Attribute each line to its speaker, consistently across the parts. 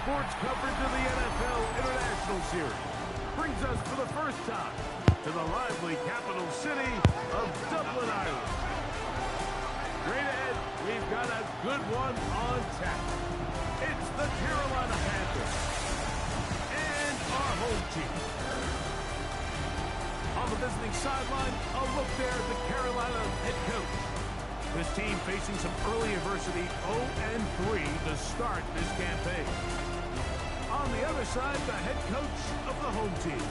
Speaker 1: Sports coverage of the NFL International Series brings us for the first time to the lively capital city of Dublin, Ireland. Straight ahead, we've got a good one on tap. It's the Carolina Panthers and our home team. On the visiting sideline, a look there at the Carolina head coach. This team facing some early adversity, 0-3 to start this campaign. On the other side, the head coach of the home team.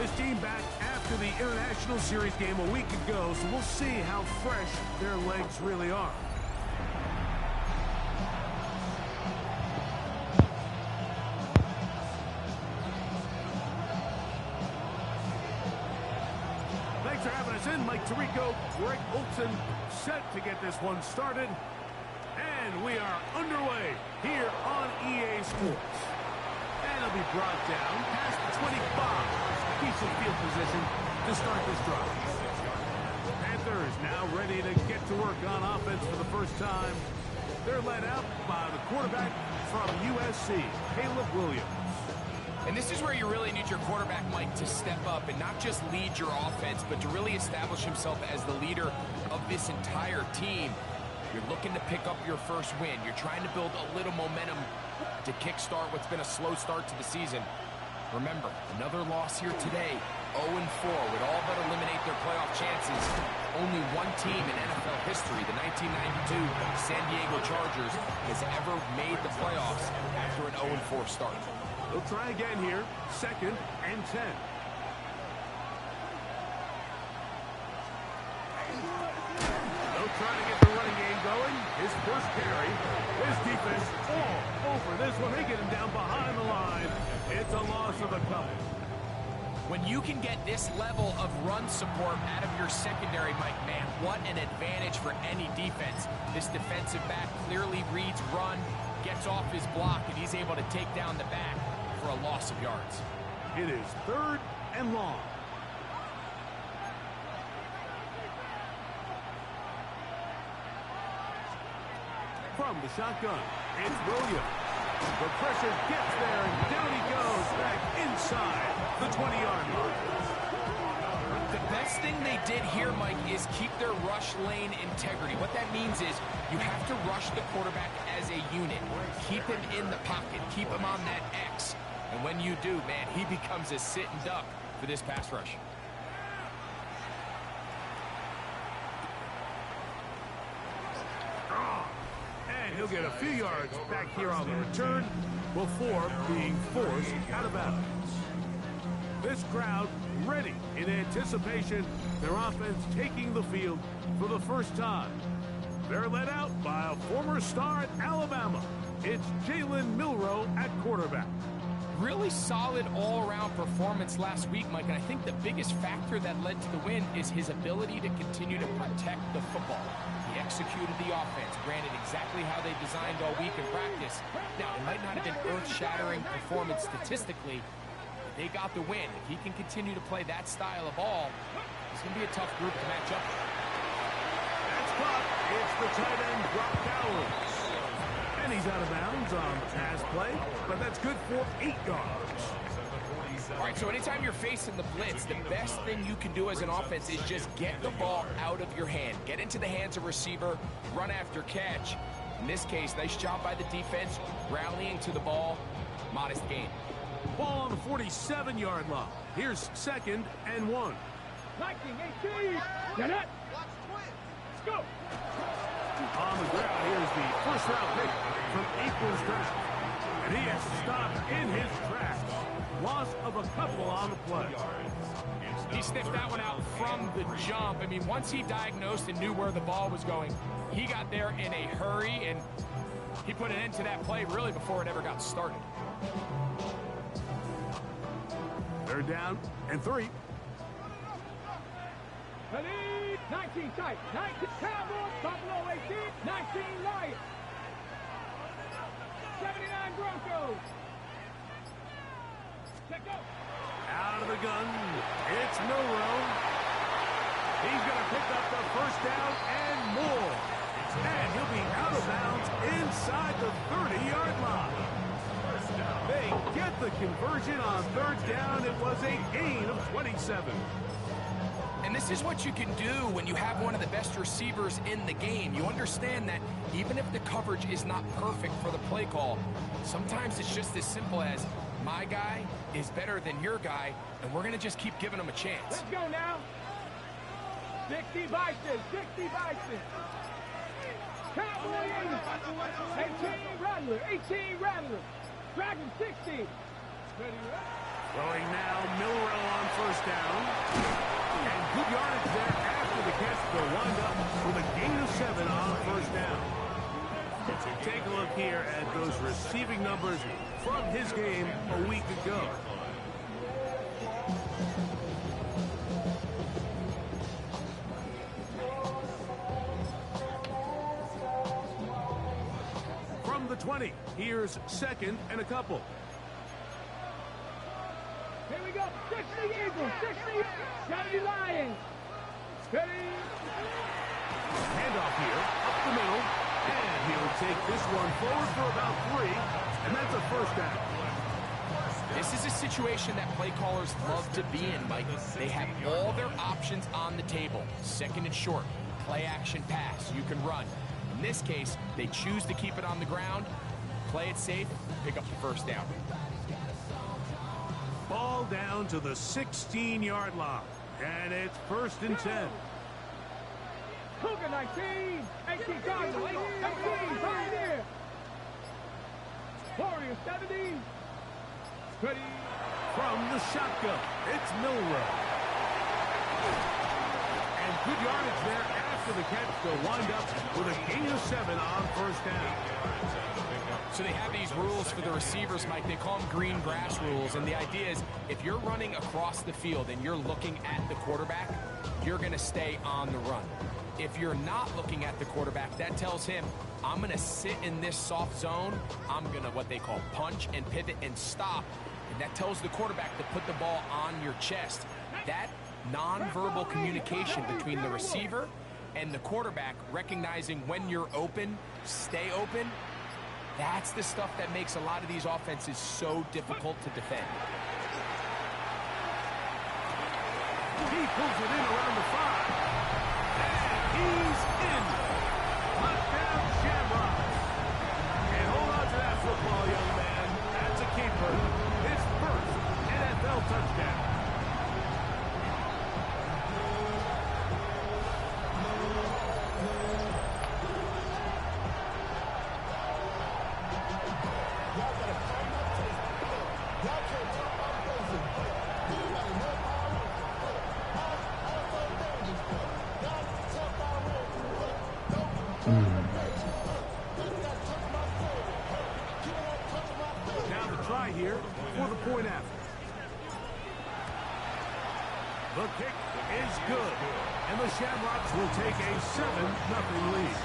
Speaker 1: His team back after the International Series game a week ago, so we'll see how fresh their legs really are. Thanks for having us in. Mike Tirico, Greg Olson, set to get this one started. And we are underway here on EA Sports. And it'll be brought down past the 25. Decent field position to start this drive. Panthers now ready to get to work on offense for the first time. They're led out by the quarterback from USC, Caleb Williams.
Speaker 2: And this is where you really need your quarterback, Mike, to step up and not just lead your offense, but to really establish himself as the leader of this entire team. You're looking to pick up your first win. You're trying to build a little momentum to kickstart what's been a slow start to the season. Remember, another loss here today, 0-4, would all but eliminate their playoff chances. Only one team in NFL history, the 1992 San Diego Chargers, has ever made the playoffs after an 0-4 start.
Speaker 1: They'll try again here, 2nd and 10. Trying to get the running game going. His first carry. His defense all over this one. They get him down behind the line. It's a loss of a couple.
Speaker 2: When you can get this level of run support out of your secondary, Mike, man, what an advantage for any defense. This defensive back clearly reads run, gets off his block, and he's able to take down the back for a loss of yards.
Speaker 1: It is 3rd and long. From the shotgun, it's Williams. The pressure gets there, and down he goes back inside the 20-yard line.
Speaker 2: The best thing they did here, Mike, is keep their rush lane integrity. What that means is you have to rush the quarterback as a unit. Keep him in the pocket. Keep him on that X. And when you do, man, he becomes a sitting duck for this pass rush.
Speaker 1: He'll get a few yards back here on the return before being forced out of bounds. This crowd ready in anticipation. Their offense taking the field for the first time. They're led out by a former star at Alabama. It's Jalen Milroe at quarterback.
Speaker 2: Really solid all-around performance last week, Mike, and I think the biggest factor that led to the win is his ability to continue to protect the football. He executed the offense, ran it exactly how they designed all week in practice. Now, it might not have been earth-shattering performance statistically, but they got the win. If he can continue to play that style of ball, it's going to be a tough group to match up with.
Speaker 1: That's caught. It's the tight end, Brock Bowers. And he's out of bounds on the pass play, but that's good for 8 yards.
Speaker 2: All right, so anytime you're facing the blitz, the best thing you can do as an offense is just get the ball out of your hand. Get into the hands of receiver, run after catch. In this case, nice job by the defense, rallying to the ball, modest gain.
Speaker 1: Ball on the 47-yard line. Here's 2nd and 1.
Speaker 3: 19-18. Get it. Let's go.
Speaker 1: On the ground, here's the first-round pick from April's draft. And he has stopped in his tracks. Loss of a couple on the play.
Speaker 2: He sniffed that one out from the jump. I mean, once he diagnosed and knew where the ball was going, he got there in a hurry, and he put an end to that play really before it ever got started.
Speaker 1: Third down and 3.
Speaker 3: 19 tight. 19 Cowboys. Buffalo 18. 19 Lions. 79 Broncos. Check go.
Speaker 1: Out of the gun, it's Milrow. He's going to pick up the first down and more. And he'll be out of bounds inside the 30-yard line. They get the conversion on third down. It was a gain of 27.
Speaker 2: And this is what you can do when you have one of the best receivers in the game. You understand that even if the coverage is not perfect for the play call, sometimes it's just as simple as my guy is better than your guy, and we're going to just keep giving him a chance.
Speaker 3: Let's go now. 60 Bison. 60 Bison. Cowboy 80. 18 Rattler. 18 Rattler. Dragon 60.
Speaker 1: Throwing now, Milrow on first down. And good yardage there after the catch. They'll wind up with a gain of 7 on first down. Take a look here at those receiving numbers from his game a week ago. From the 20, here's second and a couple.
Speaker 3: Here we go. 60 Eagles. 60. 70 Lions. Steady.
Speaker 1: Handoff here, up the middle. And he'll take this one forward for about 3. And that's a first down.
Speaker 2: This is a situation that play callers love to be in, Mike. They have all their options on the table. Second and short, play action pass. You can run. In this case, they choose to keep it on the ground, play it safe, pick up the first down.
Speaker 1: Ball down to the 16-yard line. And it's first and 10.
Speaker 3: Cougar 19. 18 Cardinal. 18 Pioneer. Warrior 70. Ready.
Speaker 1: From the shotgun, it's Milrow. And good yardage there after the catch. They'll wind up with a gain of 7 on first down.
Speaker 2: So they have these rules for the receivers, Mike. They call them green grass rules. And the idea is if you're running across the field and you're looking at the quarterback, you're going to stay on the run. If you're not looking at the quarterback, that tells him, I'm going to sit in this soft zone. I'm going to what they call punch and pivot and stop. And that tells the quarterback to put the ball on your chest. That nonverbal communication between the receiver and the quarterback, recognizing when you're open, stay open, that's the stuff that makes a lot of these offenses so difficult to defend.
Speaker 1: He pulls it in around the 5. And he's in. Touchdown, Shamrock. And hold on to that football, young man. That's a keeper. His first NFL touchdown. Now the try here for the point after. The kick is good. And the Shamrocks will take a 7-0 lead.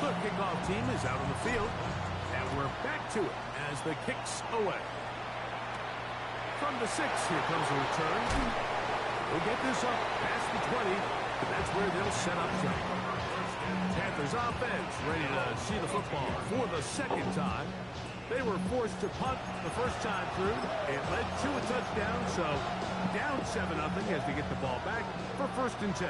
Speaker 1: The kickoff team is out on the field. And we're back to it as the kick's away. From the 6, here comes a return. We'll get this up past the 20. And that's where they'll set up shop. Panthers offense ready to see the football for the second time. They were forced to punt the first time through. It led to a touchdown, so down 7-0 as they get the ball back for first and 10.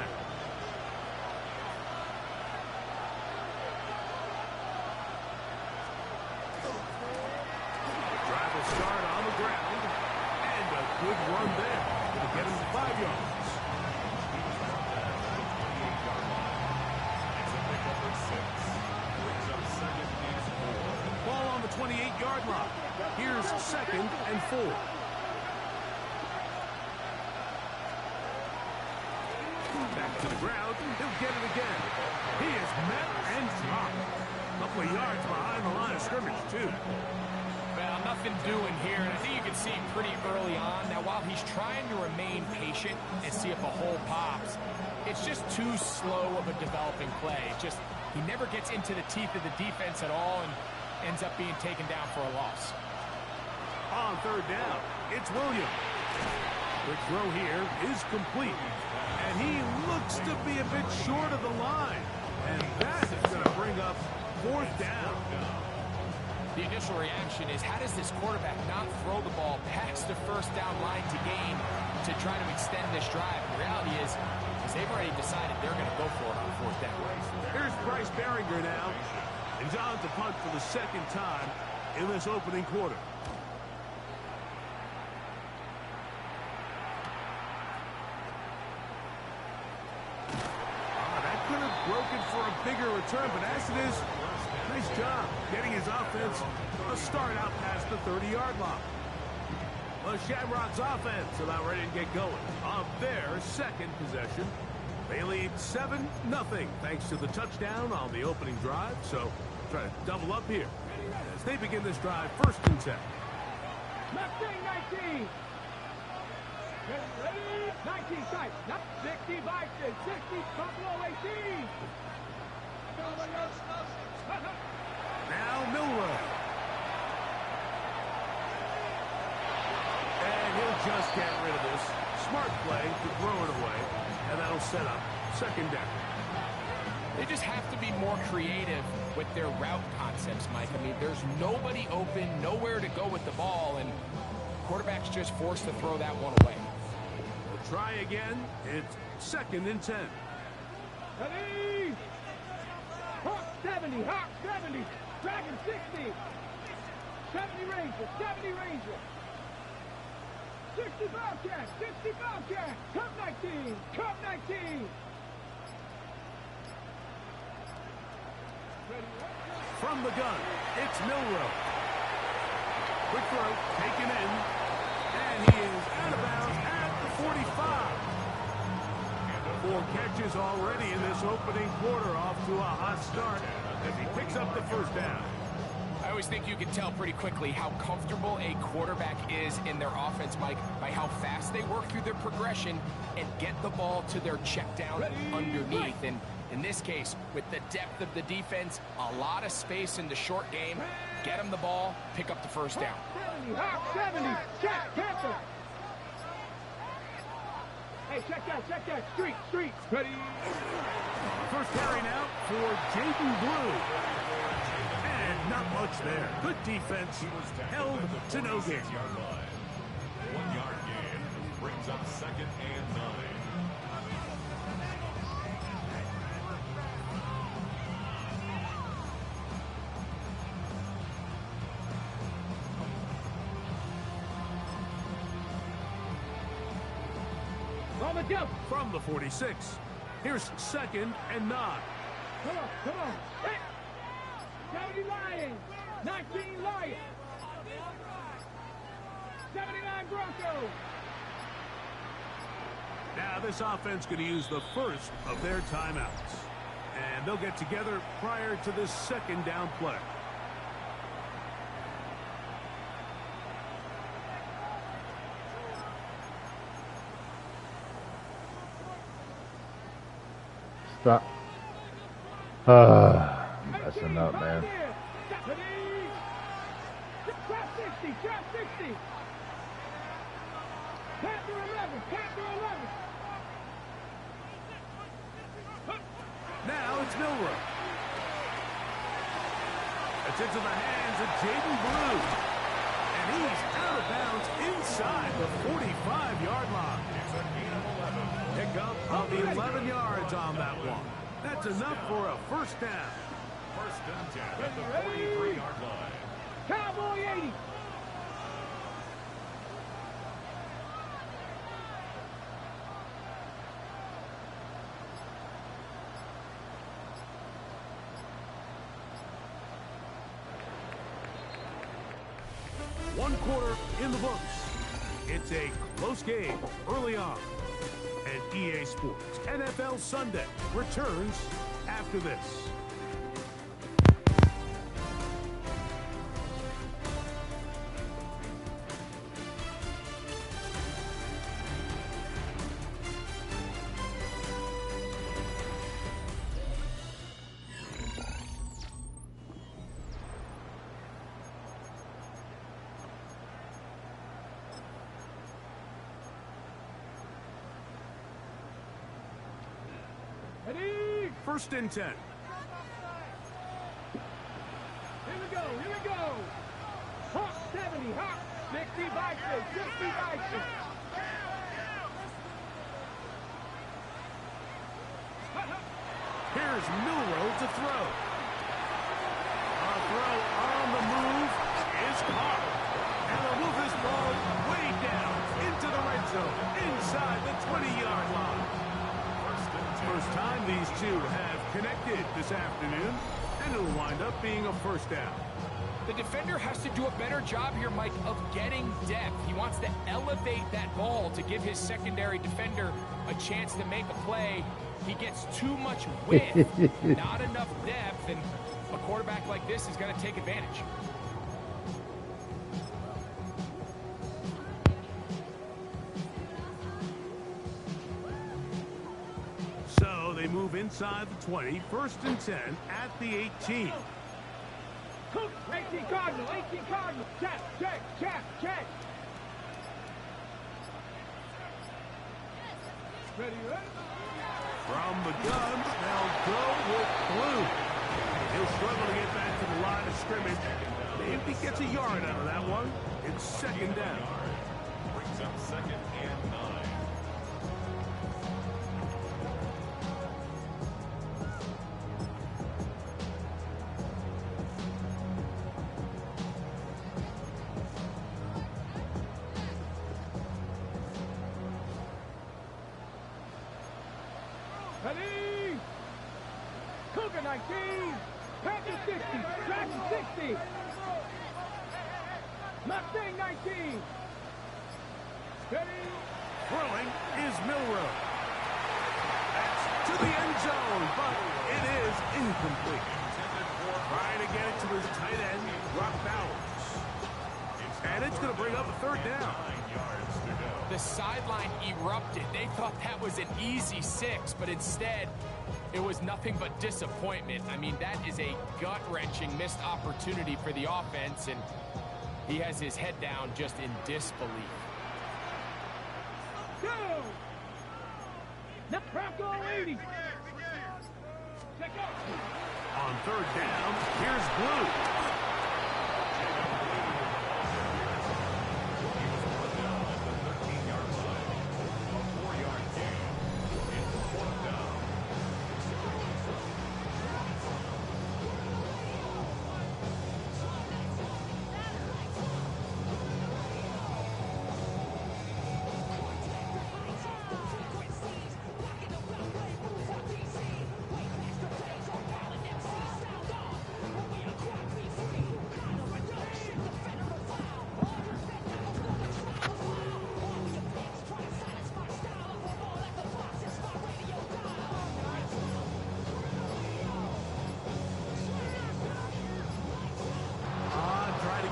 Speaker 1: good run there. It'll get him 5 yards. Ball on the 28-yard line. Here's 2nd and 4. Back to the ground. He'll get it again. He is met and dropped. A couple of yards behind the line of scrimmage, too.
Speaker 2: Well, nothing doing here, and I think you can see pretty early on. Now, while he's trying to remain patient and see if a hole pops, it's just too slow of a developing play. It's just, he never gets into the teeth of the defense at all and ends up being taken down for a loss.
Speaker 1: On 3rd down, it's Williams. The throw here is complete. And he looks to be a bit short of the line. And that is going to bring up 4th down.
Speaker 2: The initial reaction is, how does this quarterback not throw the ball past the 1st down line to gain to try to extend this drive? The reality is they've already decided they're going to go for it on 4th down.
Speaker 1: Here's Bryce Behringer now. And John to punt for the 2nd time in this opening quarter. That could have broken for a bigger return, but as it is, nice job getting his offense a start out past the 30-yard line. Well, Shamrock's offense about ready to get going on their 2nd possession. They lead 7-0 thanks to the touchdown on the opening drive. So try to double up here as they begin this drive 1st and 10.
Speaker 3: Left wing 19. Ready? 19 tight. 60 Bison. 60 Buffalo 18.
Speaker 1: Now Milrow. And he'll just get rid of this. Smart play to throw it away. And that'll set up 2nd down.
Speaker 2: They just have to be more creative with their route concepts, Mike. I mean, there's nobody open, nowhere to go with the ball, and quarterback's just forced to throw that one away.
Speaker 1: We'll try again. It's 2nd and 10.
Speaker 3: Ready? Hawk 70. Hawk 70. Dragon 60. 70 Ranger. 70 Ranger. 60 Bobcat. 60 Bobcat. Cup 19. Cup 19.
Speaker 1: From the gun, it's Milrow. Quick throw, taken in, and he is out of bounds at the 45. 4 catches already in this opening quarter, off to a hot start as he picks up the 1st down.
Speaker 2: I always think you can tell pretty quickly how comfortable a quarterback is in their offense, Mike, by how fast they work through their progression and get the ball to their check down underneath. And in this case, with the depth of the defense, a lot of space in the short game, get them the ball, pick up the 1st down.
Speaker 3: Hawk 70. Check. Panther. Hey, check that. Street. Ready?
Speaker 1: First carry now for Jaden Blue. And not much there. Good defense. Held to no gain.
Speaker 4: 1-yard gain brings up 2nd and 9.
Speaker 1: From the 46. Here's 2nd and 9.
Speaker 3: Come on. Hey. 70 Lions. 19 Lions. 79 Broncos.
Speaker 1: Now this offense going to use the 1st of their timeouts. And they'll get together prior to this 2nd down play.
Speaker 5: Stop. Messing up, man.
Speaker 3: Trap 60. Panther 11.
Speaker 1: Now it's Milrow. It's into the hands of Jaden Blue. And he's out of bounds inside the 45-yard line. Pick up of the 11 yards on that one. That's enough for a 1st down.
Speaker 4: 1st and 10 at the 43-yard line.
Speaker 3: Cowboy 80.
Speaker 1: One quarter in the books. It's a close game early on. And EA Sports NFL Sunday returns after this.
Speaker 3: Ready?
Speaker 1: First and 10.
Speaker 3: Here we go, here we go. Hawk 70, Hawk 60 Bison, 60 Bison.
Speaker 1: Here's Milrow to throw. A throw on the move is caught. And they'll move this ball way down into the red zone, inside the 20-yard line. First time these two have connected this afternoon, and it'll wind up being a first down.
Speaker 2: The defender has to do a better job here, Mike, of getting depth. He wants to elevate that ball to give his secondary defender a chance to make a play. He gets too much width, not enough depth, and a quarterback like this is going to take advantage.
Speaker 1: So they move inside the 20, first and 10 at the 18.
Speaker 3: Cook, 18 Cardinal, 18 Cardinal. Check, check, check, check. Ready, ready?
Speaker 1: From the gun, they'll go with Blue. He'll struggle to get back to the line of scrimmage. Maybe he gets a yard out of that one. It's second down.
Speaker 4: Brings up second and 9.
Speaker 3: Ready? Cougar 19. Panther 60. Dragon 60. Mustang 19. Ready?
Speaker 1: Throwing is Milrow. That's to the end zone, but it is incomplete. Trying to get it to his tight end, Rock Bowers. And it's going to bring up a third down.
Speaker 2: The sideline erupted. They thought that was an easy 6, but instead, it was nothing but disappointment. I mean, that is a gut-wrenching missed opportunity for the offense, and he has his head down just in disbelief.
Speaker 3: Go! Now Bronco 80. Check out.
Speaker 1: On third down, here's Blue.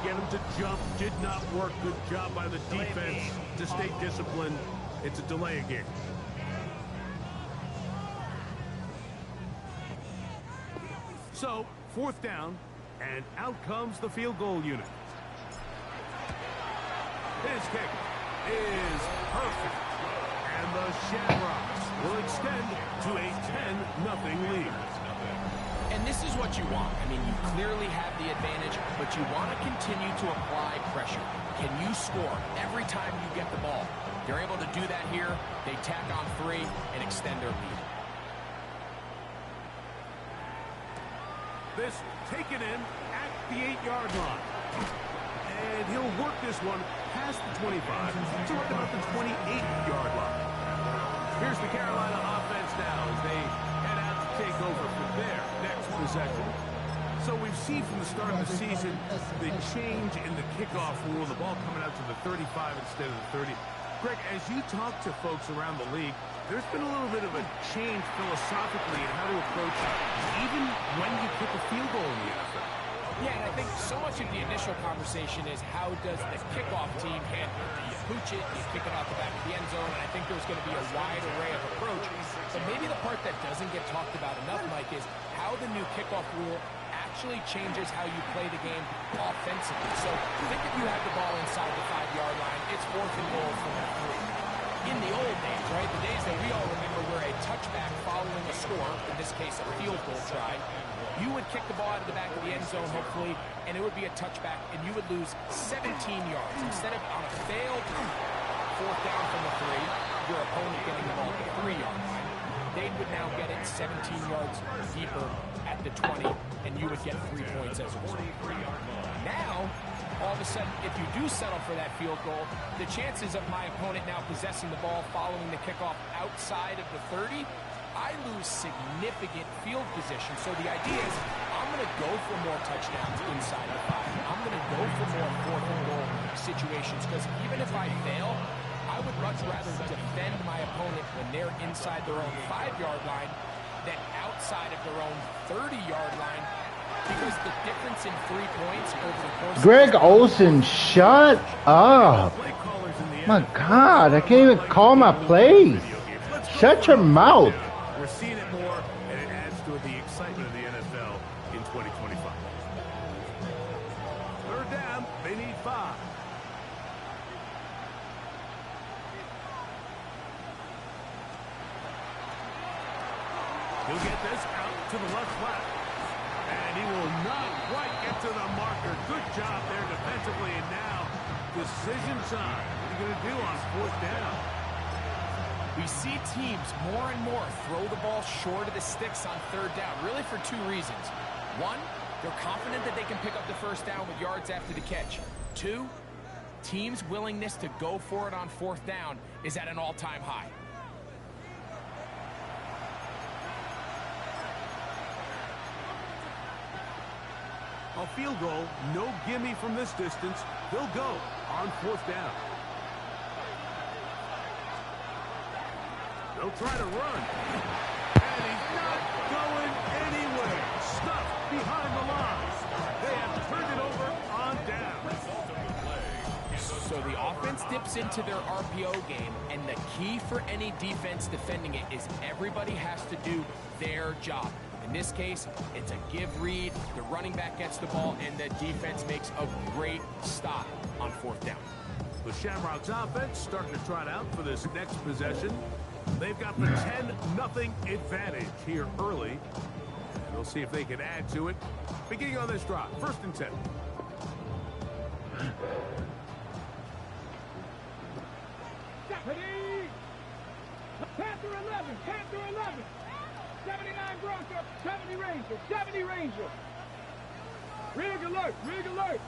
Speaker 1: Get him to jump. Did not work. Good job by the defense to stay disciplined. It's a delay again. So, fourth down, and out comes the field goal unit. His kick is perfect. And the Shamrocks will extend to a 10-0 lead.
Speaker 2: And this is what you want. I mean, you clearly have the advantage, but you want to continue to apply pressure. Can you score every time you get the ball? They're able to do that here. They tack on 3 and extend their lead.
Speaker 1: This taken in at the 8-yard line. And he'll work this one past the 25 to right about the 28-yard line. Here's the Carolina offense now as they head out to take over for their next possession. So we've seen from the start of the season the change in the kickoff rule, the ball coming out to the 35 instead of the 30. Greg, as you talk to folks around the league, there's been a little bit of a change philosophically in how to approach even when you kick a field goal in the NFL.
Speaker 2: Yeah, and I think so much of the initial conversation is how does the kickoff team handle it? Do you pooch it? Do you kick it out the back of the end zone? And I think there's going to be a wide array of approach. But maybe the part that doesn't get talked about enough, Mike, is how the new kickoff rule actually changes how you play the game offensively. So think if you have the ball inside the 5-yard line, it's 4th and goal from the 3. In the old days, right, the days that we all remember were a touchback following a score, in this case a field goal try, you would kick the ball out of the back of the end zone, hopefully, and it would be a touchback, and you would lose 17 yards. Instead of on a failed 4th down from the 3, your opponent getting the ball at the 3-yard line, they would now get it 17 yards deeper at the 20, and you would get 3 points as a result. Now, all of a sudden, if you do settle for that field goal, the chances of my opponent now possessing the ball following the kickoff outside of the 30, I lose significant field position. So the idea is I'm going to go for more touchdowns inside the 5. I'm going to go for more 4th and goal situations, because even if I fail, I would much rather defend my opponent when they're inside their own 5-yard line than outside of their own 30-yard line, because the difference in 3 points over the course
Speaker 5: Greg Olsen, shut up. My God, I can't even call my plays. Shut your mouth.
Speaker 1: We're seeing it more, and it adds to the excitement of the NFL in 2025. 3rd down, they need 5. He'll get this out to the left flat. And he will not quite get to the marker. Good job there defensively. And now, decision time. What are you going to do on 4th down?
Speaker 2: We see teams more and more throw the ball short of the sticks on 3rd down, really for 2 reasons. 1, they're confident that they can pick up the 1st down with yards after the catch. 2, teams' willingness to go for it on 4th down is at an all-time high.
Speaker 1: A field goal, no gimme from this distance. They'll go on 4th down. They'll try to run. And he's not going anywhere. Stuffed behind the lines. They have turned it over on down.
Speaker 2: So the offense dips into their RPO game, and the key for any defense defending it is everybody has to do their job. In this case, it's a give read, the running back gets the ball, and the defense makes a great stop on 4th down.
Speaker 1: The Shamrock's offense starting to trot out for this next possession. They've got the 10-0 advantage here early. And we'll see if they can add to it. Beginning on this drive, 1st and 10.
Speaker 3: Stephanie! Panther 11, Panther 11. 79 Bronco, 70 Ranger, 70 Ranger. Rig alert, rig alert.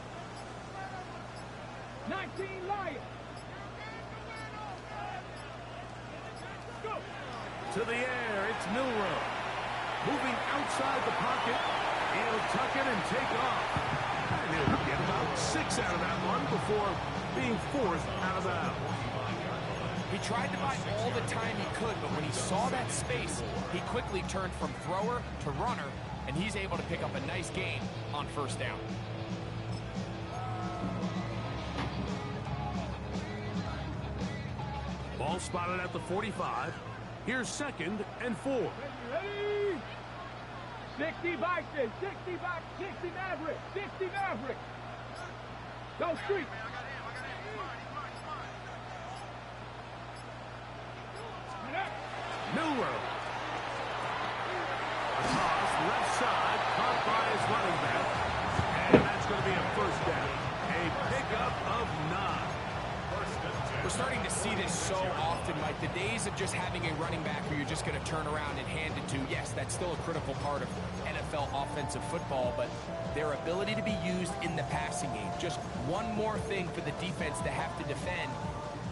Speaker 3: 19 Lion. Go.
Speaker 1: To the air, it's Milrow. Moving outside the pocket. He'll tuck it and take off. And he'll get about 6 out of that one before being forced out of bounds.
Speaker 2: He tried to buy all the time he could, but when he saw that space, he quickly turned from thrower to runner, and he's able to pick up a nice gain on 1st down.
Speaker 1: Ball spotted at the 45. Here's 2nd and 4.
Speaker 3: Ready? 60 Bison, 60 Maverick, 60 Maverick. Go street.
Speaker 1: Milrow. A toss, left side, caught by his running back. And that's going to be a 1st down. A pickup of 9.
Speaker 2: We're starting to see this so often, Mike. The days of just having a running back where you're just going to turn around and hand it to, yes, that's still a critical part of NFL offensive football, but their ability to be used in the passing game. Just one more thing for the defense to have to defend.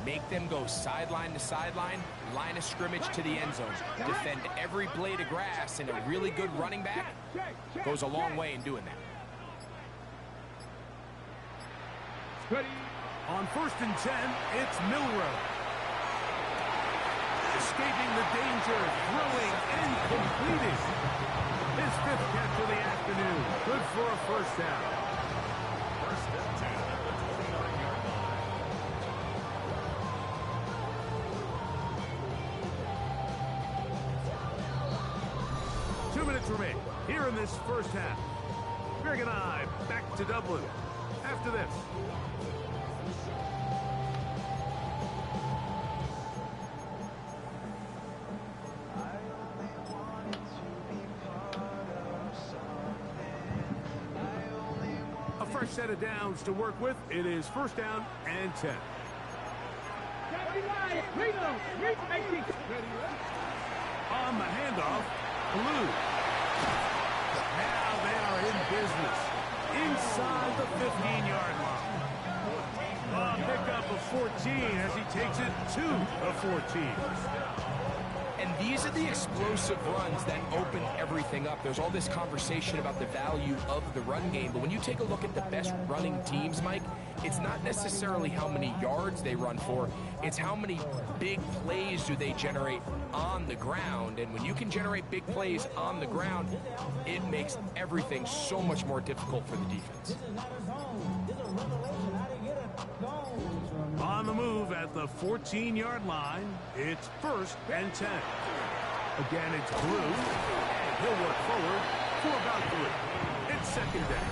Speaker 2: Make them go sideline to sideline, line of scrimmage to the end zone. Defend every blade of grass, and a really good running back goes a long way in doing that.
Speaker 1: On 1st and 10, it's Milrow. Escaping the danger, throwing and completing. His 5th catch of the afternoon. Good for a first down.
Speaker 4: 1st and 10 at the 29-yard line.
Speaker 1: 2 minutes remain here in this first half. Greg and I back to Dublin after this. Set of downs to work with. It is 1st down and 10. On the handoff, Blue. Now they are in business inside the 15-yard line. Pickup of 14 as he takes it to the 14.
Speaker 2: And these are the explosive runs that open everything up. There's all this conversation about the value of the run game, but when you take a look at the best running teams, Mike, it's not necessarily how many yards they run for, it's how many big plays do they generate on the ground. And when you can generate big plays on the ground, it makes everything so much more difficult for the defense.
Speaker 1: On the move at the 14-yard line, it's 1st and 10. Again, it's Blue, and he'll work forward for about 3. It's 2nd down.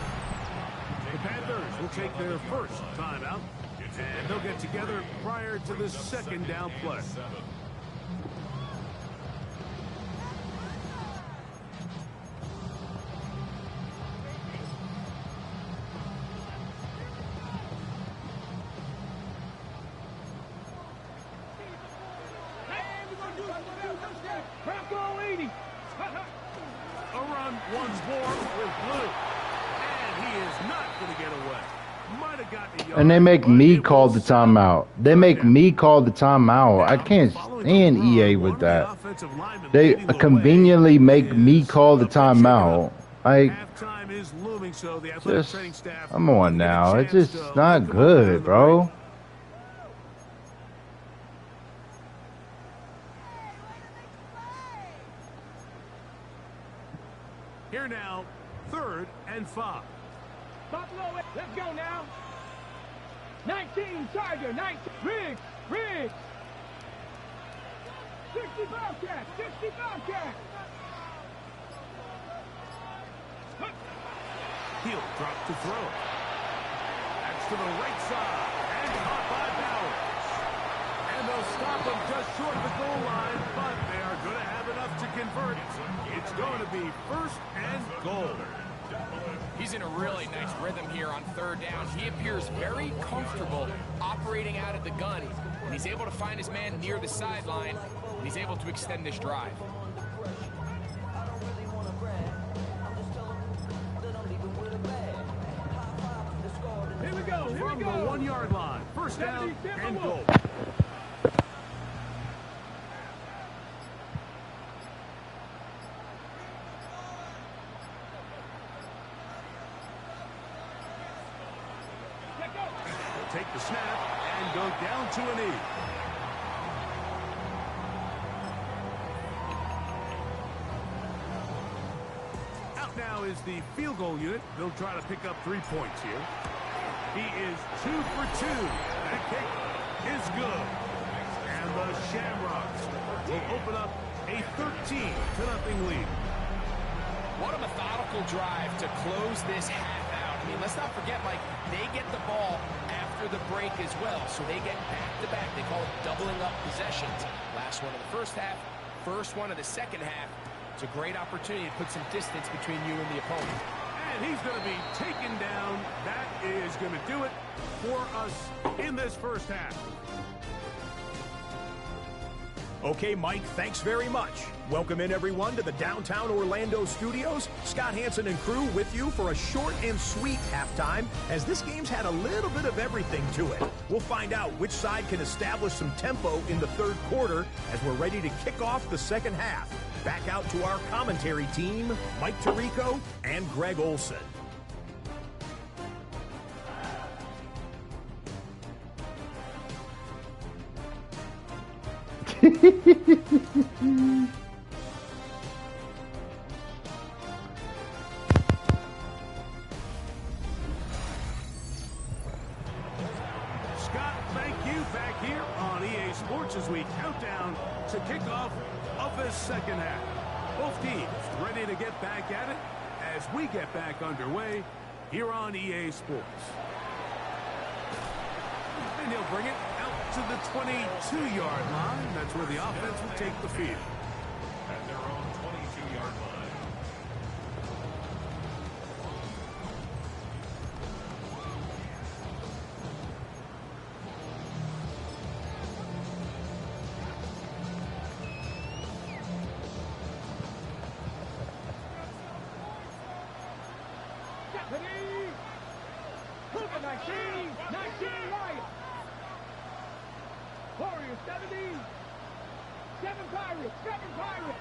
Speaker 1: The Panthers will take their first timeout, and they'll get together prior to the 2nd down play.
Speaker 5: And they make me call the timeout. They make me call the timeout. I can't stand EA with that. They conveniently make me call the timeout. Come on now. It's just not good, bro.
Speaker 1: Here now, 3rd and 5.
Speaker 3: Buffalo, let's go now. 19, Charger, 19, Riggs. 60 Bobcat.
Speaker 1: He'll drop to throw. That's to the right side, and caught by Bowers. And they'll stop him just short of the goal line, but they are going to have enough to convert. It's going to be 1st and goal.
Speaker 2: He's in a really nice rhythm here on 3rd down. He appears very comfortable operating out of the gun. And he's able to find his man near the sideline, and he's able to extend this drive.
Speaker 3: Here we go.
Speaker 1: From the 1-yard line, 1st down and goal. Take the snap and go down to a knee. Out now is the field goal unit. They'll try to pick up 3 points here. He is 2 for 2. That kick is good. And the Shamrocks will open up a 13-0 lead.
Speaker 2: What a methodical drive to close this half out. I mean, let's not forget, Mike, they get the ball after the break as well, so they get back-to-back. They call it doubling up possessions. Last one of the first half, first one of the second half. It's a great opportunity to put some distance between you and the opponent.
Speaker 1: And he's going to be taken down. That is going to do it for us in this first half.
Speaker 6: Okay, Mike, thanks very much. Welcome in, everyone, to the downtown Orlando studios. Scott Hansen and crew with you for a short and sweet halftime, as this game's had a little bit of everything to it. We'll find out which side can establish some tempo in the third quarter as we're ready to kick off the second half. Back out to our commentary team, Mike Tirico and Greg Olson.
Speaker 1: Scott, thank you. Back here on EA Sports as we count down to kickoff of this second half. Both teams ready to get back at it as we get back underway here on EA Sports. And he'll bring it out to the 22-yard line. That's where the offense will take the field.
Speaker 4: At their own 22-yard line.
Speaker 3: Warriors 70. 7 Pirates.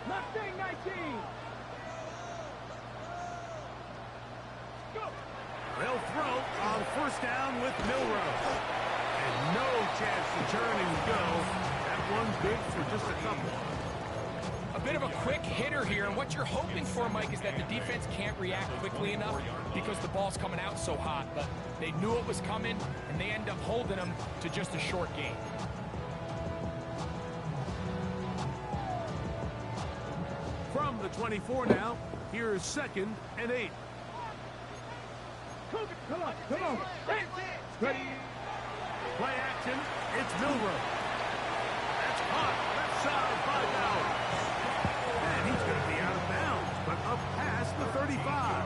Speaker 3: Mustang 19. Go.
Speaker 1: They'll throw on first down with Milrow. And no chance to turn and go. That one's big for just a couple.
Speaker 2: A bit of a quick hitter here, and what you're hoping for, Mike, is that the defense can't react quickly enough because the ball's coming out so hot. But they knew it was coming, and they end up holding them to just a short gain.
Speaker 1: From the 24 now, here's 2nd and 8.
Speaker 3: Come on. Ready.
Speaker 1: Play action, it's Milrow. That's caught, left side by Bauer. And he's going to be out of bounds, but up past the 35.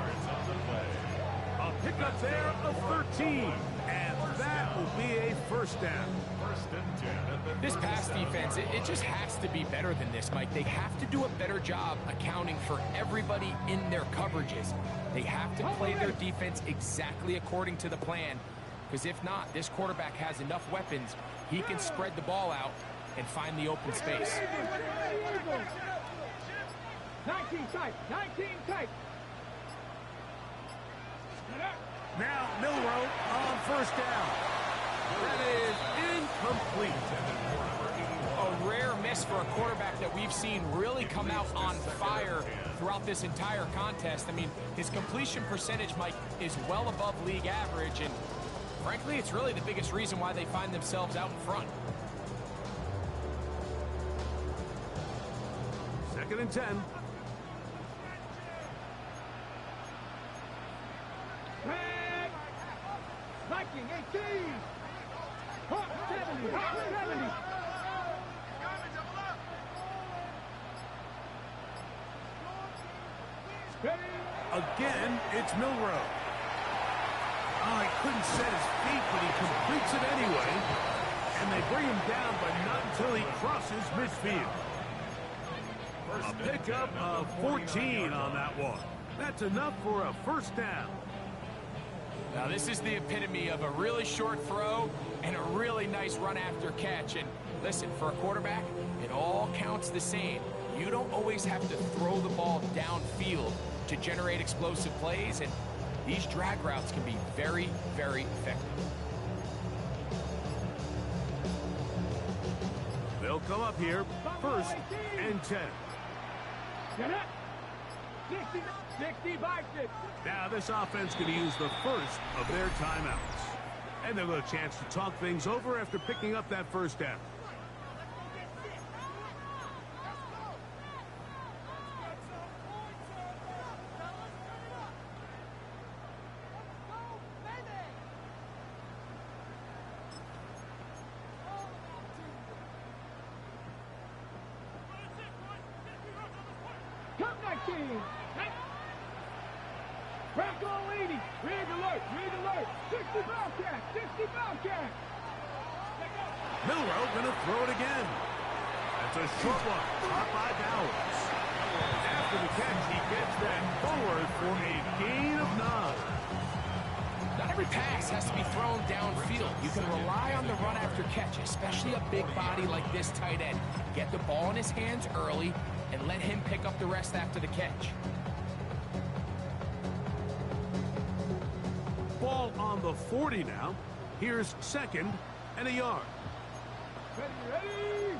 Speaker 1: A pickup there of 13. And that will be a first down.
Speaker 2: This pass defense, it just has to be better than this, Mike. They have to do a better job accounting for everybody in their coverages. They have to play their defense exactly according to the plan, because if not, this quarterback has enough weapons, he can spread the ball out and find the open space.
Speaker 3: 19 tight.
Speaker 1: Now Milrow on first down. That is incomplete.
Speaker 2: A rare miss for a quarterback that we've seen really come out on fire throughout this entire contest. I mean, his completion percentage, Mike, is well above league average, and frankly, it's really the biggest reason why they find themselves out in front.
Speaker 1: 2nd and 10.
Speaker 3: Viking 18. Hawk 70.
Speaker 1: Again, it's Milrow. Oh, he couldn't set his feet, but he completes it anyway. And they bring him down, but not until he crosses midfield. A pickup of 14 on that one. That's enough for a first down.
Speaker 2: Now, this is the epitome of a really short throw and a really nice run after catch. And listen, for a quarterback, it all counts the same. You don't always have to throw the ball downfield to generate explosive plays, and these drag routes can be very, very effective.
Speaker 1: They'll come up here, 1st and 10.
Speaker 3: Get up. 60 by 6.
Speaker 1: Now this offense going to use the first of their timeouts. And they'll get a chance to talk things over after picking up that first down.
Speaker 3: Come 19. Bronco 80. Rig alert. 60 Bobcat.
Speaker 1: Milrow going to throw it again. That's a short one, caught by Bowers. After the catch, he gets that forward for a gain of 9.
Speaker 2: Not every pass has to be thrown downfield. You can rely on the run after catch, especially a big body like this tight end. Get the ball in his hands early and let him pick up the rest after the catch.
Speaker 1: Ball on the 40 now. Here's 2nd and a yard.
Speaker 3: Ready?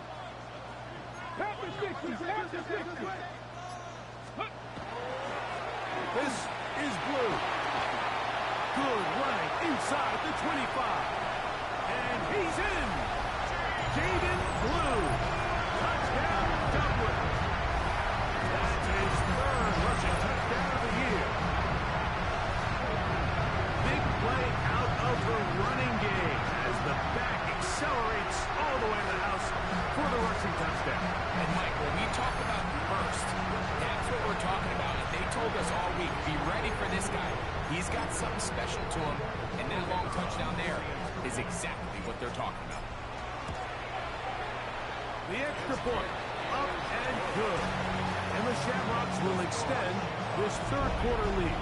Speaker 3: Half the 60, half the 60.
Speaker 1: This is Blue. Good running inside the 25. And he's in. Jaden Blue. Touchdown, Dublin. That's his 3rd rushing touchdown of the year. Big play out of the running game as the back accelerates all the way to the house for the rushing touchdown.
Speaker 2: And Mike, when we talk about burst, that's what we're talking about. And they told us all week, be ready for this guy. He's got something special to him, and that long touchdown there is exactly what they're talking about.
Speaker 1: The extra point, up and good. And the Shamrocks will extend this 3rd quarter lead.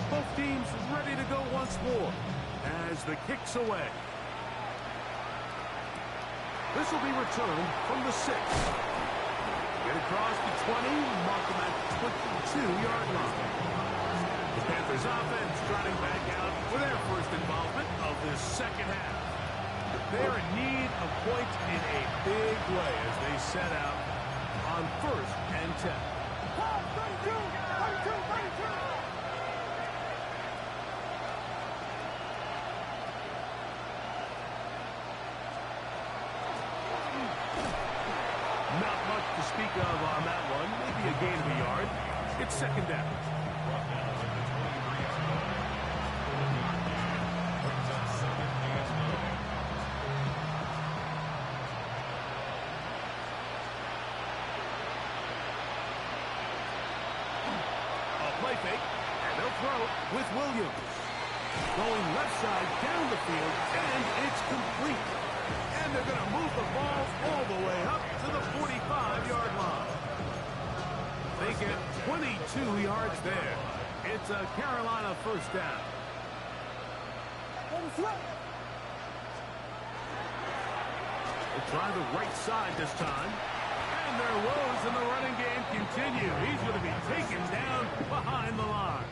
Speaker 1: Both teams ready to go once more as the kick's away. This will be returned from the 6. Get across the 20, mark them at 22-yard line. The Panthers offense trotting back out for their first involvement of this 2nd half. They're in need of points in a big way as they set out on 1st and 10.
Speaker 3: 32, 32, 32.
Speaker 1: Not much to speak of on that one. Maybe a gain of a yard. It's 2nd down. A play fake, and they'll throw with Williams. Going left side down the field, and it's complete. And they're going to move the ball all the way up to the 45-yard line. They get 22 yards there. It's a Carolina 1st down. They try the right side this time. And their woes in the running game continue. He's going to be taken down behind the line.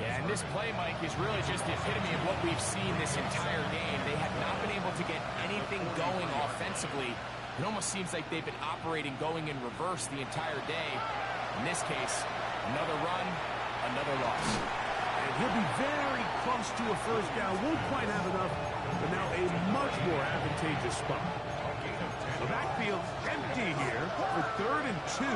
Speaker 2: Yeah, and this play, Mike, is really just the epitome of what we've seen this entire game. They have not been able to get anything going offensively. It almost seems like they've been operating going in reverse the entire day. In this case, another run, another loss.
Speaker 1: And he'll be very close to a 1st down. Won't quite have enough, but now a much more advantageous spot. The backfield empty here for 3rd and 2.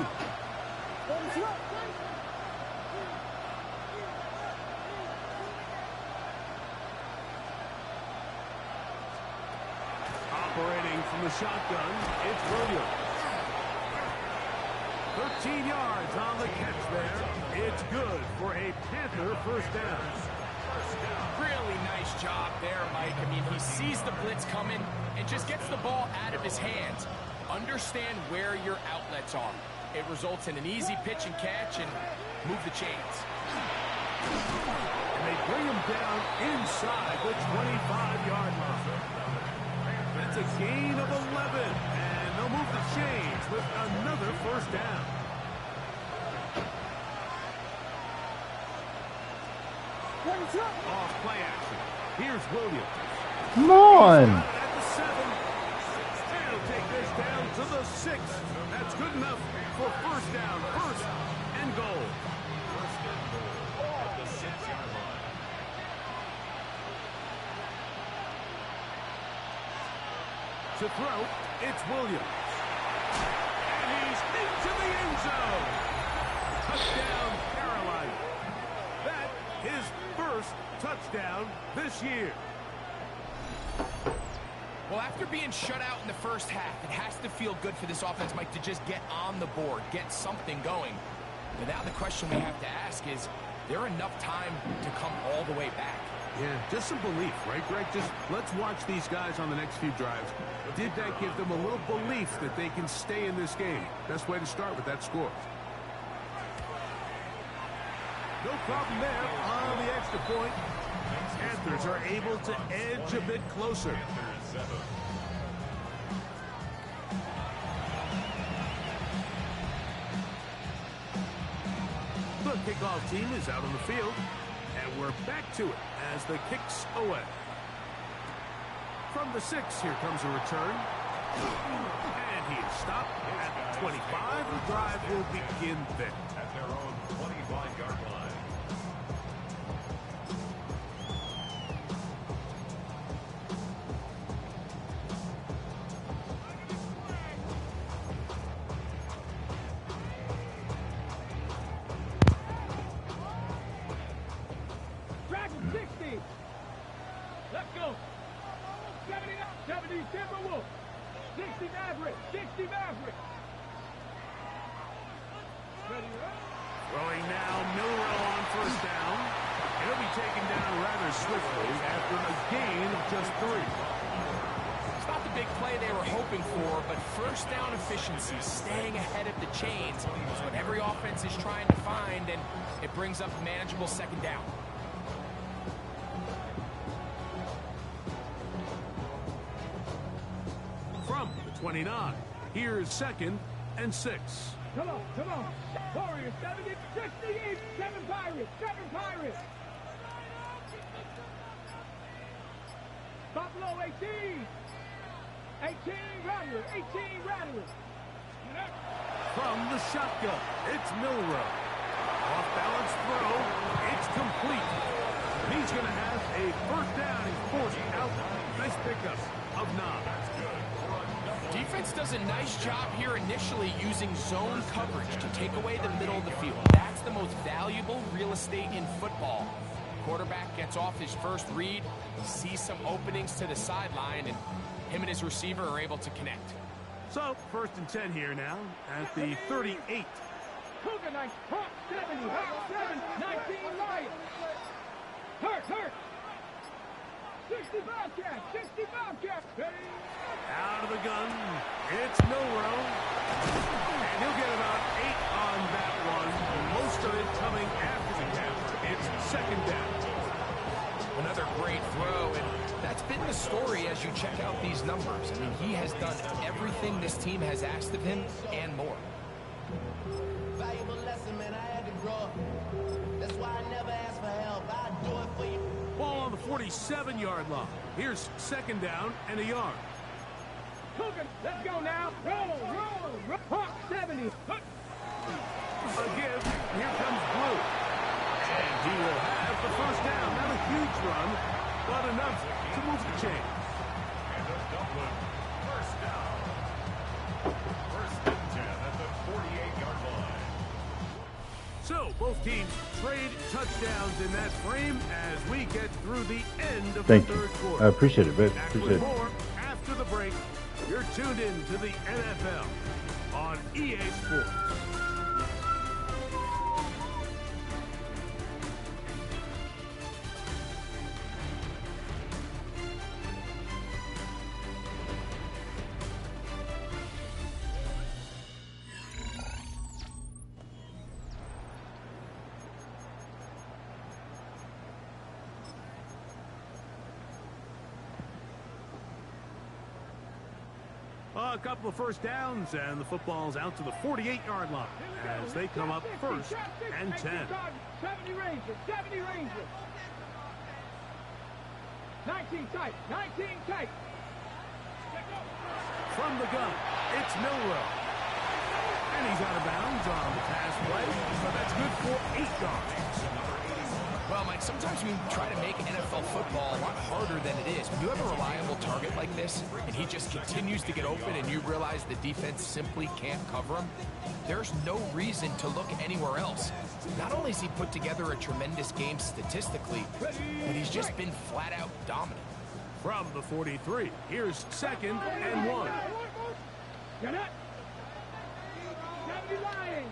Speaker 1: Operating from the shotgun, it's Williams. 13 yards on the catch there. It's good for a Panther 1st down.
Speaker 2: Really nice job there, Mike. I mean, he sees the blitz coming and just gets the ball out of his hands. Understand where your outlets are. It results in an easy pitch and catch and move the chains.
Speaker 1: And they bring him down inside the 25-yard line. That's a gain of 11, and they'll move the chains with another 1st down. Off play action. Here's Williams.
Speaker 5: Come on.
Speaker 1: At the 7. They'll take this down to the 6. That's good enough for 1st down, 1st and goal.
Speaker 4: At the 6-yard line.
Speaker 1: To throw, it's Williams. And he's into the end zone. Touchdown, Carolina. That is 1st touchdown this year.
Speaker 2: Well, after being shut out in the 1st half, it has to feel good for this offense, Mike, to just get on the board, get something going. But now the question we have to ask is there enough time to come all the way back?
Speaker 1: Yeah, just some belief, right, Greg? Just let's watch these guys on the next few drives. Did that give them a little belief that they can stay in this game? Best way to start with that score. No problem there on the extra point. Panthers are able to edge a bit closer. The kickoff team is out on the field, and we're back to it as the kicks away. From the 6, here comes a return. And he is stopped at the 25. The drive will begin there.
Speaker 4: At their own 25-yard line.
Speaker 3: Dragon 60. Let's go. 70 Timberwolves. 60 Maverick. 60 Maverick. Ready,
Speaker 1: Throwing now, Milrow on first down. He'll be taken down rather swiftly after a gain of just 3.
Speaker 2: It's not the big play they were hoping for, but first down efficiency, staying ahead of the chains, is what every offense is trying to find, and it brings up manageable second down.
Speaker 1: From the 29, here's 2nd and 6.
Speaker 3: Come on, come on. Warriors, 70, 68, 7 Pirates, 7 Pirates. Buffalo, 18. 18 Rattlers, 18 Rattlers.
Speaker 1: From the shotgun, it's Milrow. Off-balance throw, it's complete. He's going to have a first down. He's forced out. Nice pickup of 9.
Speaker 2: Defense does a nice job here initially using zone coverage to take away the middle of the field. That's the most valuable real estate in football. Quarterback gets off his first read, sees some openings to the sideline, and him and his receiver are able to connect.
Speaker 1: So, 1st and 10 here now at the 38.
Speaker 3: Cougar 9, Hawk 70, Hawk 7, 19 Lions. Hurt. 60 Bobcats, 60 Bobcats.
Speaker 1: Out of the gun, it's Milrow. And he'll get about 8 on that one. Most of it coming after the catch. It's 2nd down.
Speaker 2: Another great throw, and that's been the story as you check out these numbers. I mean, he has done everything this team has asked of him and more.
Speaker 7: Valuable lesson, man. I had to grow up. That's why I never ask for help. I'll do it for you.
Speaker 1: Ball on the 47-yard line. Here's 2nd down and a yard.
Speaker 3: Cougar, let's go now. Roll. Hawk 70.
Speaker 1: A give. Here comes Blue. And he will have the first down. Not a huge run, but enough to move the chain.
Speaker 4: And a Dublin first down. 1st and 10 at the 48-yard line.
Speaker 1: So, both teams trade touchdowns in that frame as we get through the end of
Speaker 5: Thank
Speaker 1: the
Speaker 5: you.
Speaker 1: 3rd quarter.
Speaker 5: I appreciate it, Vic.
Speaker 1: Back
Speaker 5: Appreciate
Speaker 1: with
Speaker 5: it.
Speaker 1: more after the break. You're tuned in to the NFL on EA Sports. A couple of first downs, and the football's out to the 48-yard line as they come up 1st and 10.
Speaker 3: 70 Rangers, 70 Rangers. 19 tight, 19 tight.
Speaker 1: From the gun, it's Milrow. And he's out of bounds on the pass play, but that's good for 8 yards.
Speaker 2: Well, Mike, sometimes we try to make NFL football a lot harder than it is. When you have a reliable target like this, and he just continues to get open, and you realize the defense simply can't cover him, there's no reason to look anywhere else. Not only has he put together a tremendous game statistically, but he's just been flat-out dominant.
Speaker 1: From the 43, here's 2nd and 1.
Speaker 3: Get up. 70 Lions.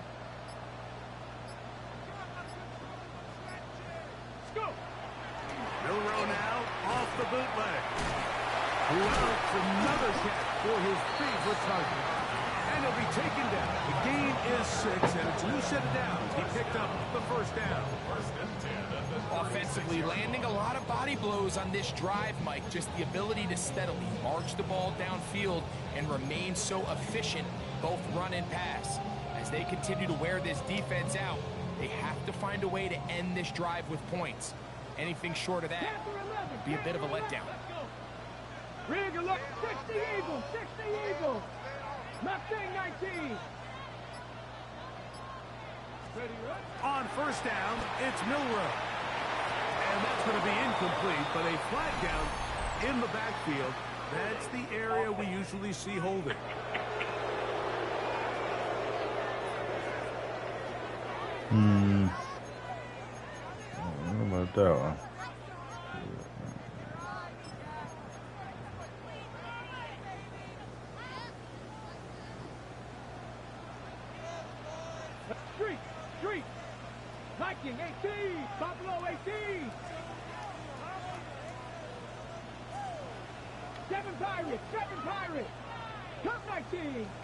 Speaker 3: Let's go.
Speaker 1: Milrow the bootleg. Well, it's another catch for his favorite target. And he'll be taken down. The gain is 6, and it's a new set of downs. He picked up the first down.
Speaker 2: Offensively, landing a lot of body blows on this drive, Mike. Just the ability to steadily march the ball downfield and remain so efficient, both run and pass. As they continue to wear this defense out, they have to find a way to end this drive with points. Anything short of that would be a bit of a letdown.
Speaker 3: Rigger, look, 60 Eagles, 60 Eagles. Mustang 19.
Speaker 1: On first down, it's Milrow. And that's going to be incomplete, but a flag down in the backfield. That's the area we usually see holding.
Speaker 5: I don't know about that one.
Speaker 3: Street. Viking 18. Buffalo 18. 7 Pirates.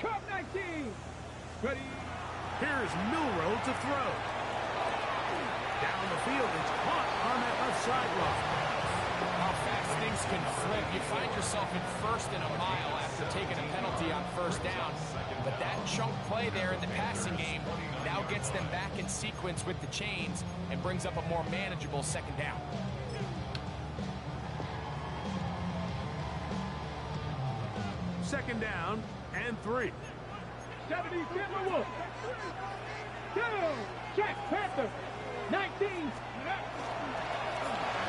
Speaker 3: Cup 19. Ready.
Speaker 1: Here's Milrow to throw. Down the field, it's caught on that left sideline.
Speaker 2: How fast things can flip. You find yourself in first and a mile after taking a penalty on first down. But that chunk play there in the passing game now gets them back in sequence with the chains and brings up a more manageable second down.
Speaker 1: Second down and 3.
Speaker 3: 70 Timberwolves. 2. Check. Panther. 19.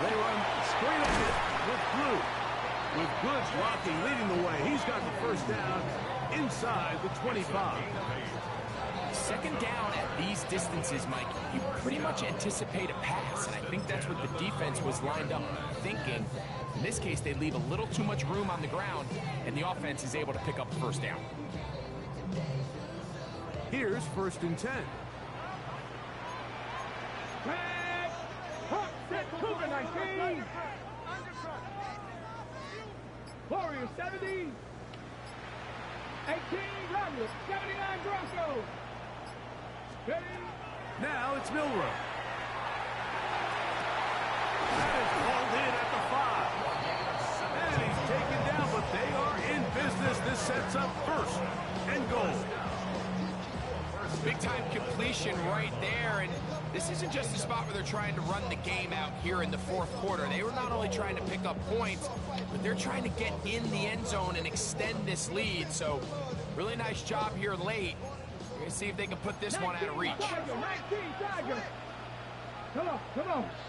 Speaker 1: They run straight ahead with Blue. With Goods blocking, leading the way. He's got the first down inside the 25.
Speaker 2: Second down at these distances, Mike, you pretty much anticipate a pass, and I think that's what the defense was lined up thinking. In this case, they leave a little too much room on the ground, and the offense is able to pick up the first down.
Speaker 1: Here's first and 10.
Speaker 3: Flag. Hawk set Cougar 19. Warriors 70. 18 Romulus. 79 Broncos. Ready.
Speaker 1: Now it's Milrow. That is called in at the 5. And he's taken down, but they are in business. This sets up first and goal.
Speaker 2: Big-time completion right there, and this isn't just a spot where they're trying to run the game out here in the fourth quarter. They were not only trying to pick up points, but they're trying to get in the end zone and extend this lead. So, really nice job here late. We're going to see if they can put this one out of reach.
Speaker 3: 19 Tiger. Come on.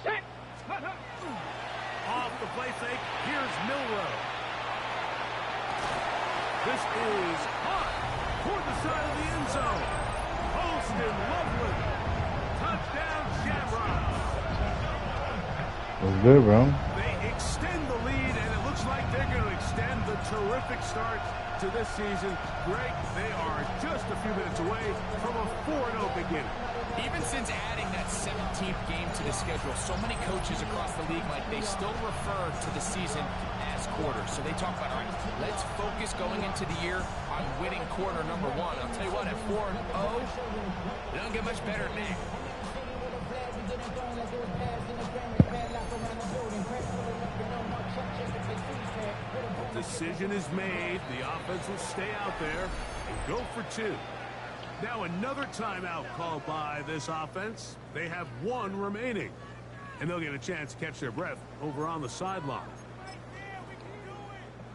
Speaker 3: Set.
Speaker 1: Off the play fake, here's Milrow. This is hot toward the side of the end zone. Holston Loveland. Touchdown, Shamrock.
Speaker 5: That's good, bro.
Speaker 1: They extend the lead, and it looks like they're going to extend the terrific start to this season. Greg, they are just a few minutes away from a 4-0 beginning.
Speaker 2: Even since adding that 17th game to the schedule, so many coaches across the league, like, they still refer to the season as quarters. So they talk about, all right, let's focus going into the year on winning quarter number 1. I'll tell you what, at 4-0, it doesn't get much better than that.
Speaker 1: Decision is made. The offense will stay out there and go for 2. Now another timeout called by this offense. They have 1 remaining, and they'll get a chance to catch their breath over on the sideline.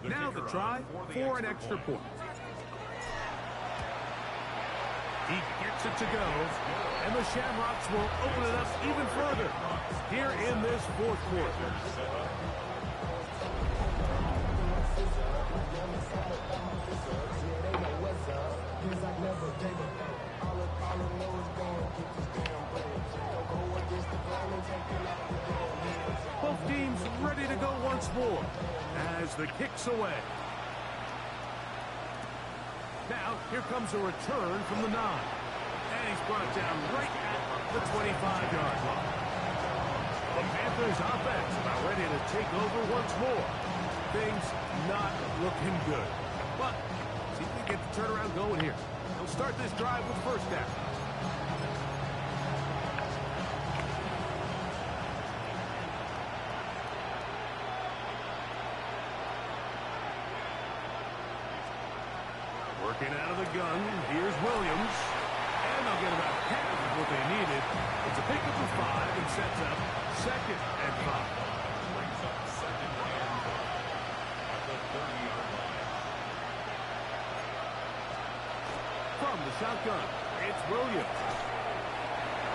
Speaker 1: Now the try for an extra point. He gets it to go, and the Shamrocks will open it up even further here in this fourth quarter. Both teams ready to go once more as the kick's away. Now, here comes a return from the 9. And he's brought down right at the 25-yard line. The Panthers offense about ready to take over once more. Things not looking good. But see if they get the turnaround going here. They'll start this drive with first down. Working out of the gun, here's Williams. And they'll get about half of what they needed. It's a pickup of 5 and sets up 2nd and 5.
Speaker 4: Brings up 2nd and 5 at the 30-yard line.
Speaker 1: From the shotgun, it's Williams.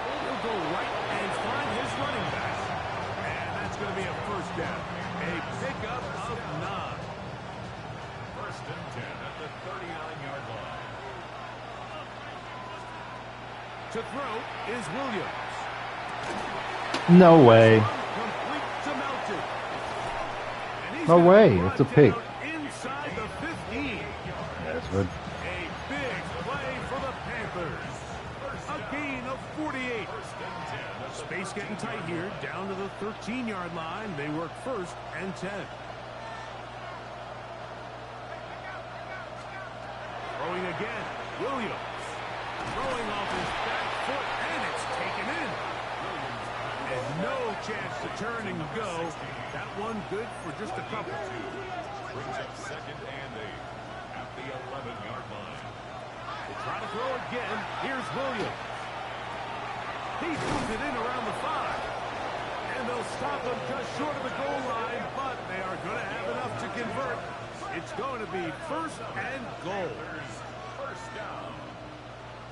Speaker 1: He'll go right and find his running back. And that's going to be a first down. A pickup of 9.
Speaker 4: First and 10 at the 39-yard line.
Speaker 1: To throw is Williams.
Speaker 5: No way.
Speaker 1: Complete to Melton. And he's
Speaker 5: No
Speaker 1: gonna
Speaker 5: way.
Speaker 1: be
Speaker 5: It's a
Speaker 1: brought
Speaker 5: pick.
Speaker 1: down inside the 15.
Speaker 5: That's good.
Speaker 1: A big play for the Panthers. A gain of 48. Space getting tight here. Down to the 13-yard line. They work first and 10. Throwing again. Williams. Throwing off his back foot, and it's taken in. And no chance to turn and go. That one good for just a couple.
Speaker 4: Brings up 2nd and 8 at the 11-yard line.
Speaker 1: They try to throw again. Here's Williams. He moves it in around the 5. And they'll stop him just short of the goal line, but they are going to have enough to convert. It's going to be first and goal.
Speaker 4: First down.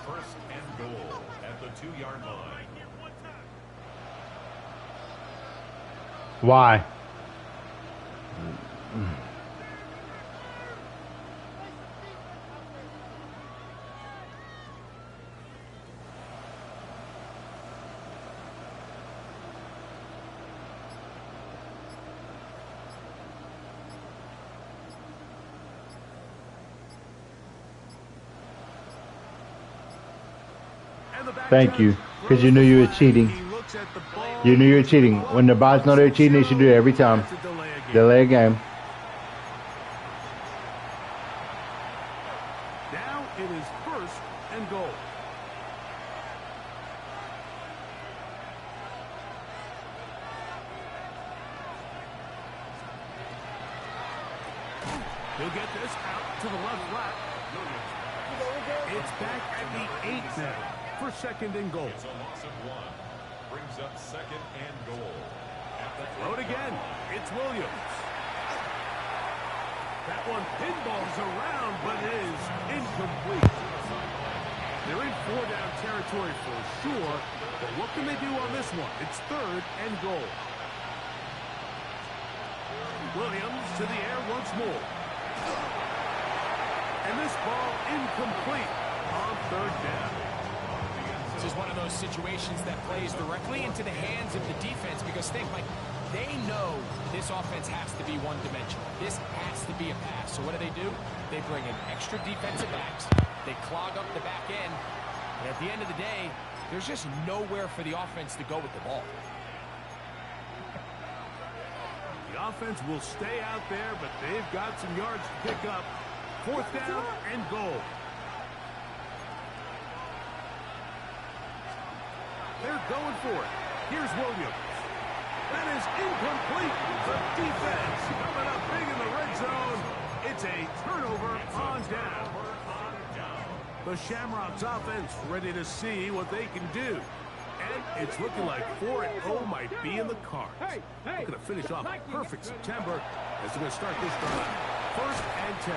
Speaker 4: First and goal at the 2-yard line.
Speaker 5: Why? Thank you, because you knew you were cheating. You knew you were cheating. When the bots know they're cheating, they should do it every time. Delay a game.
Speaker 1: Now it is first and goal. He'll get this out to the left flat. It's back at the 8 now for 2nd and goal.
Speaker 4: It's a loss of 1. Brings up 2nd and goal at the
Speaker 1: Throw it again. It's Williams. That one pinballs around, but is incomplete. They're in 4-down territory for sure, but what can they do on this one? It's 3rd and goal. Williams to the air once more. And this ball incomplete on 3rd down.
Speaker 2: This is one of those situations that plays directly into the hands of the defense because think, Mike, they know this offense has to be one-dimensional. This has to be a pass. So what do? They bring in extra defensive backs. They clog up the back end. And at the end of the day, there's just nowhere for the offense to go with the ball.
Speaker 1: The offense will stay out there, but they've got some yards to pick up. 4th down and goal. They're going for it. Here's Williams. That is incomplete. The defense coming up big in the red zone. It's a turnover on down. The Shamrock's offense ready to see what they can do. And it's looking like 4-0 might be in the cards. Looking to finish off a perfect September as they're going to start this drive. 1st and 10.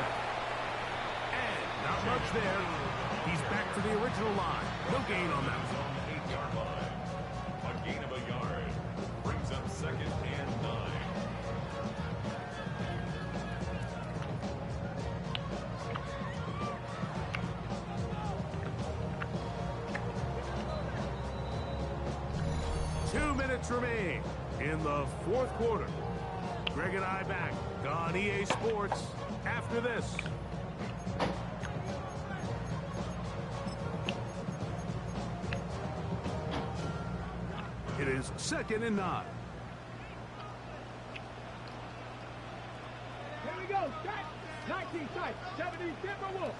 Speaker 1: And not much there. He's back to the original line. No gain on that one.
Speaker 4: 8-yard line. A gain of a yard. Brings up 2nd and 9.
Speaker 1: Remain in the 4th quarter. Greg and I back on EA Sports after this. It is 2nd and 9.
Speaker 3: Back. 19 tight. 70 Timberwolves.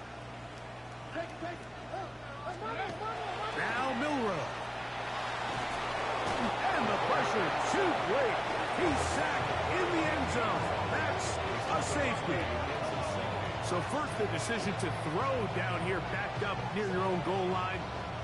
Speaker 3: Take it.
Speaker 1: Now Milrow. And the pressure too great. He's sacked in the end zone. That's a safety. So first the decision to throw down here backed up near your own goal line.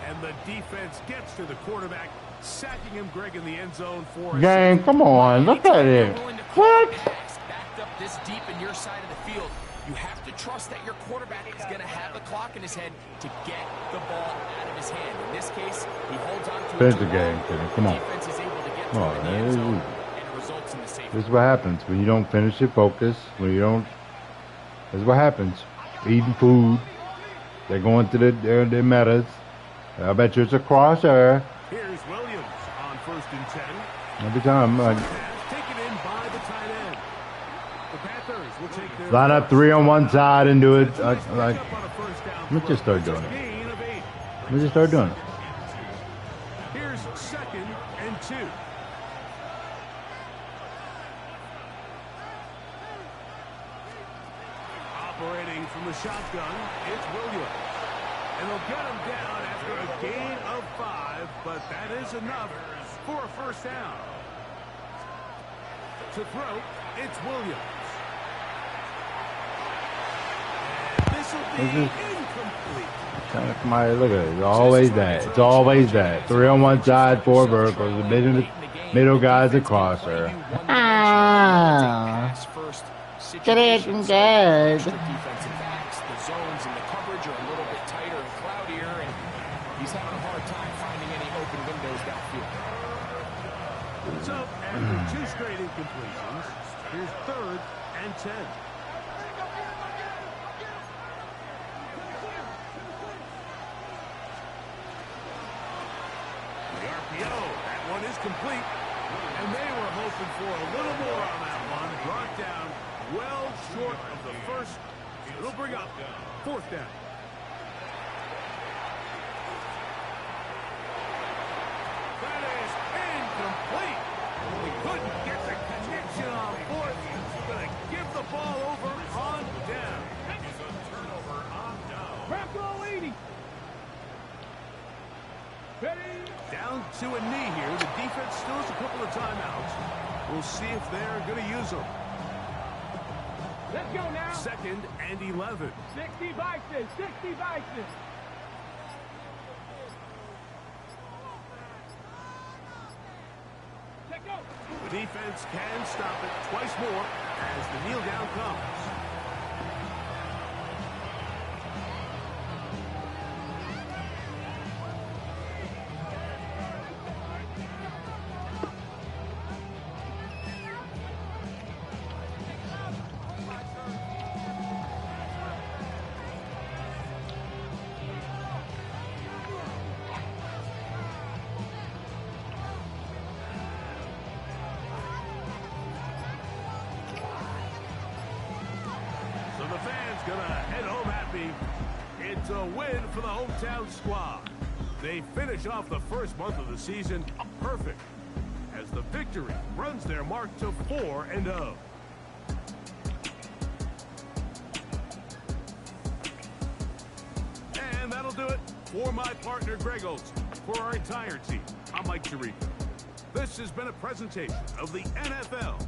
Speaker 1: And the defense gets to the quarterback, sacking him, Greg, in the end zone for a
Speaker 5: Gang,
Speaker 1: safety.
Speaker 5: come on, look at it. What?
Speaker 2: Backed up this deep in your side of the field, you have to trust that your quarterback is going to have the clock in his head to get the ball out of his hand. In this case, he holds on to
Speaker 5: Finish
Speaker 2: it.
Speaker 5: the game, Kenny. Come on.
Speaker 2: Defense is able to get
Speaker 5: Come
Speaker 2: to
Speaker 5: on,
Speaker 2: it in the end
Speaker 5: man.
Speaker 2: zone, and it results in the safety.
Speaker 5: This is what happens when you don't finish your focus. When you don't, this is what happens. Eating food. They're going to their metas. I bet you it's a crosser.
Speaker 1: Here's Williams on 1st and 10.
Speaker 5: Every time.
Speaker 1: Pass taken in by the tight end. The Panthers will take their
Speaker 5: Line up 3 on one side and do it. Let
Speaker 1: up on a first down
Speaker 5: me just start doing it.
Speaker 1: gain of 8.
Speaker 5: Let me just start doing it.
Speaker 1: Here's 2nd and 2. Operating from the shotgun, it's Williams. And they'll get him down after a gain of 5, but that is enough for a first down. To throw, it's Williams. And this will be incomplete.
Speaker 5: Come on, look at it. It's always that. It's always that. 3 on one side, 4 verticals. The middle guy's a crosser.
Speaker 2: Good. Defensive backs, the zones and the coverage are a little bit tighter and cloudier, and he's having a hard time finding any open windows downfield.
Speaker 1: So, after 2 straight incompletions, here's 3rd and 10. The RPO, that one is complete. And they were hoping for a little more on that one. Brought down well short of the first. It'll bring up 4th down. That is incomplete. We couldn't get the connection on 4th. Going to give the ball over on down.
Speaker 4: Turnover on down.
Speaker 3: Bronco 80. Ready?
Speaker 1: Down to a knee here. The defense still has a couple of timeouts. We'll see if they're going to use them.
Speaker 3: Let's go now.
Speaker 1: 2nd and 11.
Speaker 3: 60 Bison. 60 Bison. Let go.
Speaker 1: The defense can stop it twice more as the kneel down comes. So the fans gonna head home happy. It's a win for the hometown squad. They finish off the first month of the season perfect as the victory runs their mark to 4-0. And that'll do it for my partner Greg Olson. For our entire team, I'm Mike Tirico. This has been a presentation of the NFL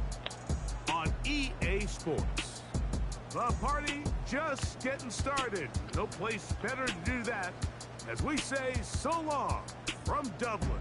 Speaker 1: on EA Sports. The party just getting started. No place better to do that as we say so long from Dublin.